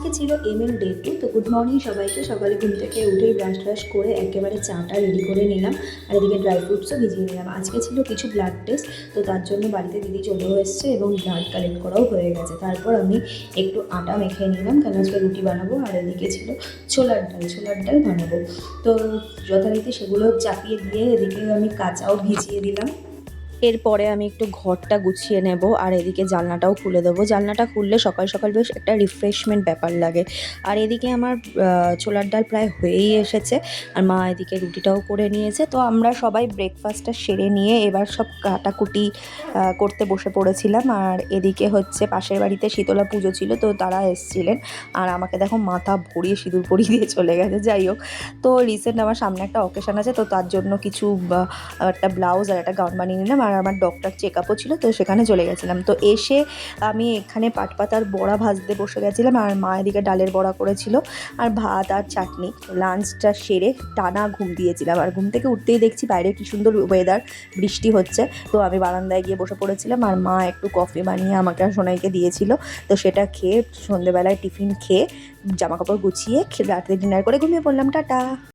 আজকে ছিল ML day 2। তো গুড মর্নিং সবাইকে। সকালে ঘুম থেকে উঠেই ব্রাশ ট্রাশ করে একেবারে চাটা রেডি করে নিলাম, আর এদিকে ড্রাই ফ্রুটসও ভিজিয়ে নিলাম। আজকে ছিল কিছু ব্লাড টেস্ট, তো তার জন্য বাড়িতে দিদি চলেও এসছে এবং ব্লাড কালেক্ট করাও হয়ে গেছে। তারপর আমি একটু আটা মেখে নিলাম, কেন আজকে রুটি বানাবো। আর এদিকে ছিল ছোলার ডাল বানাবো। তো যথারীতি সেগুলো চাপিয়ে দিয়ে এদিকে আমি কাঁচাও ভিজিয়ে দিলাম। এরপরে আমি একটু ঘরটা গুছিয়ে নেব, আর এদিকে জানলাটাও খুলে দেবো। জানলাটা খুললে সকাল সকাল বেশ একটা রিফ্রেশমেন্ট ব্যাপার লাগে। আর এদিকে আমার ছোলার ডাল প্রায় হয়েই এসেছে, আর মা এদিকে রুটিটাও করে নিয়েছে। তো আমরা সবাই ব্রেকফাস্টটা সেরে নিয়ে এবার সব কাটাকুটি করতে বসে পড়েছিলাম। আর এদিকে হচ্ছে পাশের বাড়িতে শীতলা পুজো ছিল, তো তারা এসেছিলেন। আর আমাকে দেখো মাথা ভরিয়ে সিঁদুর পরিয়ে দিয়ে চলে গেছে। যাই হোক, তো রিসেন্ট আমার সামনে একটা অকেশন আছে, তো তার জন্য কিছু একটা ব্লাউজ আর একটা গাউন বানিয়ে নিলাম। আর আমার ডক্টর চেক আপও ছিল, তো সেখানে চলে গেছিলাম। তো এসে আমি এখানে পাটপাতার বড়া ভাজতে বসে গেছিলাম, আর মা এদিকে ডালের বড়া করেছিল, আর ভাত আর চাটনি। লাঞ্চটা সেরে টানা ঘুম দিয়েছিলাম, আর ঘুম থেকে উঠতেই দেখছি বাইরে কি সুন্দর ওয়েদার, বৃষ্টি হচ্ছে। তো আমি বারান্দায় গিয়ে বসে পড়েছিলাম, আর মা একটু কফি বানিয়ে আমাকে আর সোনাইকে দিয়েছিল। তো সেটা খেয়ে সন্ধ্যেবেলায় টিফিন খেয়ে জামাকাপড় গুছিয়ে রাতে ডিনার করে ঘুমিয়ে পড়লাম। টাটা।